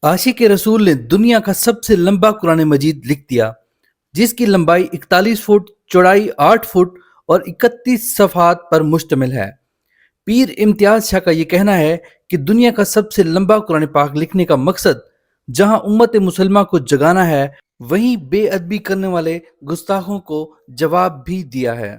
आशिक रसूल ने दुनिया का सबसे लंबा कुरान मजीद लिख दिया, जिसकी लंबाई 41 फुट, चौड़ाई 8 फुट और 31 सफ़हात पर मुश्तमिल है। पीर इम्तियाज शाह का ये कहना है कि दुनिया का सबसे लंबा कुरान पाक लिखने का मकसद जहां उम्मत मुसलमान को जगाना है, वहीं बेअदबी करने वाले गुस्ताखों को जवाब भी दिया है।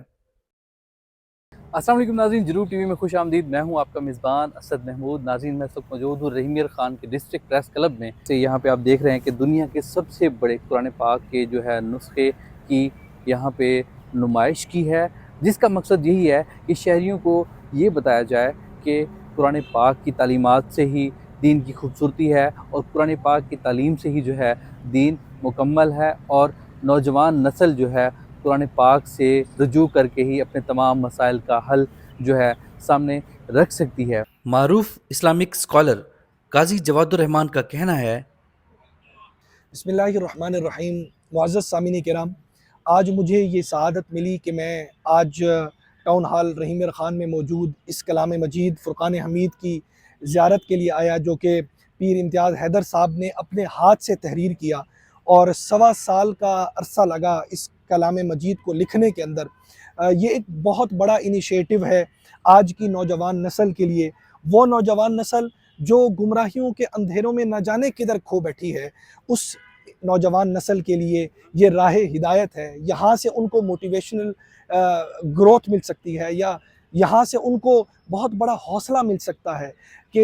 अस्सलाम वालेकुम नाज़रीन, जरूर टीवी में खुश आमदीद। मैं हूं आपका मेज़बान असद महमूद। नाज़रीन, मैं इस वक्त मौजूद हूँ रहीमियर खान के डिस्ट्रिक्ट प्रेस क्लब में से। यहाँ पे आप देख रहे हैं कि दुनिया के सबसे बड़े कुरान पाक के जो है नुस्खे की यहाँ पे नुमाइश की है, जिसका मकसद यही है कि शहरियों को ये बताया जाए कि कुरान पाक की तालीमात से ही दीन की खूबसूरती है और कुरान पाक की तालीम से ही जो है दीन मुकम्मल है और नौजवान नस्ल जो है कुरान पाक से रुजू करके ही अपने तमाम मसाइल का हल जो है सामने रख सकती है। मारूफ इस्लामिक स्कॉलर काजी जवादुर रहमान का कहना है, बिस्मिल्लाहिर्रहमानिर्रहीम। मुअज़्ज़ज़ सामीन किराम, आज मुझे ये सआदत मिली कि मैं आज टाउन हॉल रहीमियर ख़ान में मौजूद इस कलाम मजीद फ़ुरक़ान हमीद की ज़ियारत के लिए आया, जो कि पीर इम्तियाज़ हैदर साहब ने अपने हाथ से तहरीर किया और 1.25 साल का अरसा लगा इस कलाम मजीद को लिखने के अंदर। ये एक बहुत बड़ा इनिशिएटिव है आज की नौजवान नस्ल के लिए। वो नौजवान नस्ल जो गुमराहियों के अंधेरों में न जाने किधर खो बैठी है, उस नौजवान नस्ल के लिए ये राह हिदायत है। यहाँ से उनको मोटिवेशनल ग्रोथ मिल सकती है, या यहाँ से उनको बहुत बड़ा हौसला मिल सकता है कि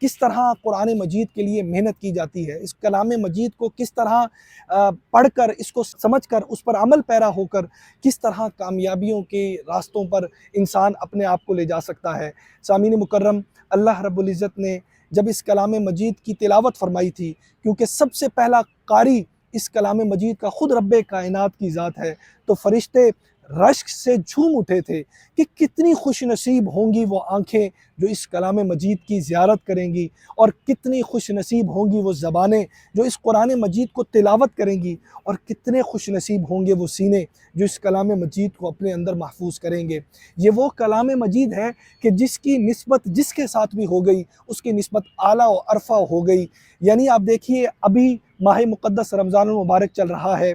किस तरह कुरान मजीद के लिए मेहनत की जाती है, इस कलाम मजीद को किस तरह पढ़कर, इसको समझकर, उस पर अमल पैरा होकर किस तरह कामयाबियों के रास्तों पर इंसान अपने आप को ले जा सकता है। सामीन मुकर्रम, अल्लाह रब्बुल इज़्ज़त ने जब इस कलाम मजीद की तिलावत फरमाई थी, क्योंकि सबसे पहला कारी इस कलाम मजीद का खुद रब्बे कायनात की ज़ात है, तो फरिश्ते रश्क से झूम उठे थे कि कितनी खुश नसीब होंगी वो आँखें जो इस कलाम मजीद की ज़ियारत करेंगी, और कितनी खुश नसीब होंगी वो ज़बानें जो इस कुरान मजीद को तिलावत करेंगी, और कितने खुश नसीब होंगे वो सीने जो इस कलाम मजीद को अपने अंदर महफूज करेंगे। ये वो कलाम मजीद है कि जिसकी निस्बत जिसके साथ भी हो गई, उसकी निस्बत आला व अरफ़ा हो गई। यानी आप देखिए, अभी माह मुक़द्दस रमज़ानुल मुबारक चल रहा है।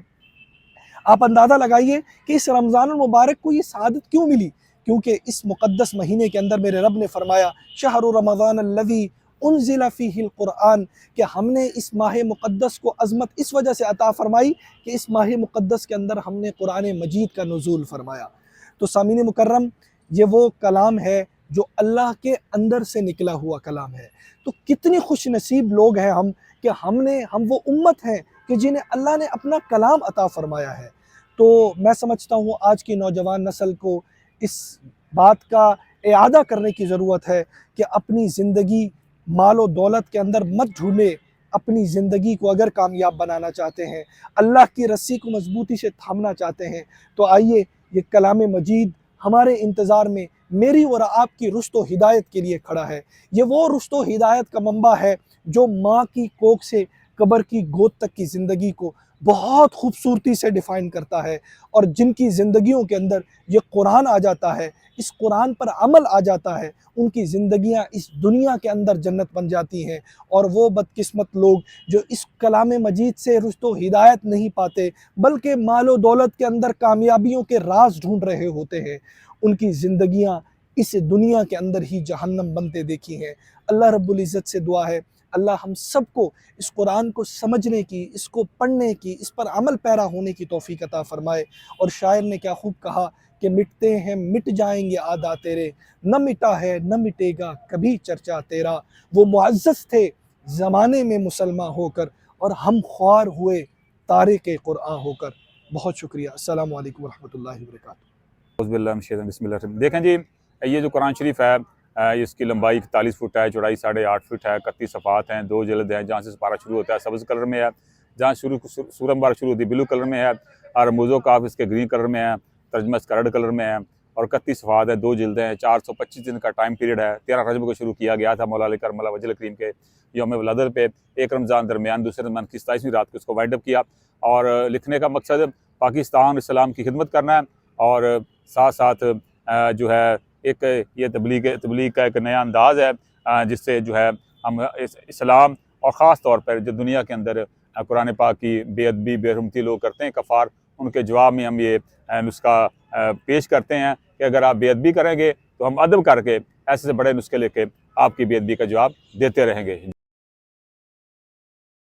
आप अंदाज़ा लगाइए कि इस रमज़ानुल मुबारक को ये सआदत क्यों मिली, क्योंकि इस मुक़द्दस महीने के अंदर मेरे रब ने फरमाया, शहरु रमज़ान अल्लज़ी उन्ज़िला फ़ीहिल क़ुरआन, कि हमने इस माह मुक़द्दस को अज़मत इस वजह से अता फ़रमाई कि इस माह मुक़द्दस के अंदर हमने कुरान मजीद का नुज़ूल फ़रमाया। तो सामीन मुकर्रम, ये वो कलाम है जो अल्लाह के अंदर से निकला हुआ कलाम है। तो कितनी खुश नसीब लोग हैं हम कि हम वो उम्मत हैं कि जिन्हें अल्लाह ने अपना कलाम अता फ़रमाया है। तो मैं समझता हूँ आज की नौजवान नस्ल को इस बात का इआदा करने की ज़रूरत है कि अपनी ज़िंदगी माल व दौलत के अंदर मत ढूँढे। अपनी ज़िंदगी को अगर कामयाब बनाना चाहते हैं, अल्लाह की रस्सी को मजबूती से थामना चाहते हैं, तो आइए, ये कलाम मजीद हमारे इंतज़ार में मेरी और आपकी रुश्त व हिदायत के लिए खड़ा है। ये वो रुश्त व हिदायत का मंबा है जो माँ की कोख से कब्र की गोद तक की ज़िंदगी को बहुत खूबसूरती से डिफ़ाइन करता है, और जिनकी ज़िंदगियों के अंदर ये कुरान आ जाता है, इस कुरान पर अमल आ जाता है, उनकी ज़िंदगियाँ इस दुनिया के अंदर जन्नत बन जाती हैं। और वो बदकिस्मत लोग जो इस कलाम मजीद से रुश्त व हिदायत नहीं पाते, बल्कि माल व दौलत के अंदर कामयाबियों के राज ढूंढ रहे होते हैं, उनकी ज़िंदगियाँ इस दुनिया के अंदर ही जहन्नम बनते देखी हैं। अल्लाह रब्बुल इज़्ज़त से दुआ है, अल्लाह हम सबको इस कुरान को समझने की, इसको पढ़ने की, इस पर अमल पैरा होने की तौफ़ीक अता फ़रमाए। और शायर ने क्या खूब कहा कि मिटते हैं मिट जाएंगे आदा तेरे, न मिटा है न मिटेगा कभी चर्चा तेरा। वो मुअज़्ज़ज़ थे ज़माने में मुसलमान होकर, और हम ख्वार हुए तारिक़ कुरान होकर। बहुत शुक्रिया। अस्सलामु अलैकुम वरहमतुल्लाहि वबरकातुहू। बिस्मिल्लाह। देखें जी, ये जो कुरान शरीफ है, इसकी लंबाई 41 फुट है, चौड़ाई 8.5 फुट है, 31 सफ़ात हैं, 2 जल्द हैं। जहाँ से पारा शुरू होता है सब्ज़ कलर में है, जहाँ सूरह मुबारक शुरू होती है ब्लू कलर में है, और रमूज़ व काफ़ इसके ग्रीन कलर में है, तर्जमा इसका रेड कलर में है, और 31 सफ़ात है, 2 जिल्दें हैं, 425 दिन का टाइम पीरियड है। 13 रजब को शुरू किया गया था मौला अली करम अल्लाह वजह करीम के यौम विलादत पे। 1 रमज़ान दरमियान, दूसरे रमज़ान की 27वीं रात को इसको वाइंड अप किया। और लिखने का मकसद पाकिस्तान इस्लाम की खिदमत करना है, और साथ साथ जो है एक ये तबलीग का एक नया अंदाज़ है, जिससे जो है हम इस्लाम اور ख़ास तौर पर जो दुनिया के अंदर कुरान पाक की बेअदबी बेहरमती लोग करते हैं कफ़ार, उनके जवाब में हम ये नुस्खा पेश करते हैं कि अगर आप बेअदबी करेंगे तो हम अदब करके ऐसे से बड़े नुस्खे लेके आपकी बेअदबी का जवाब देते रहेंगे।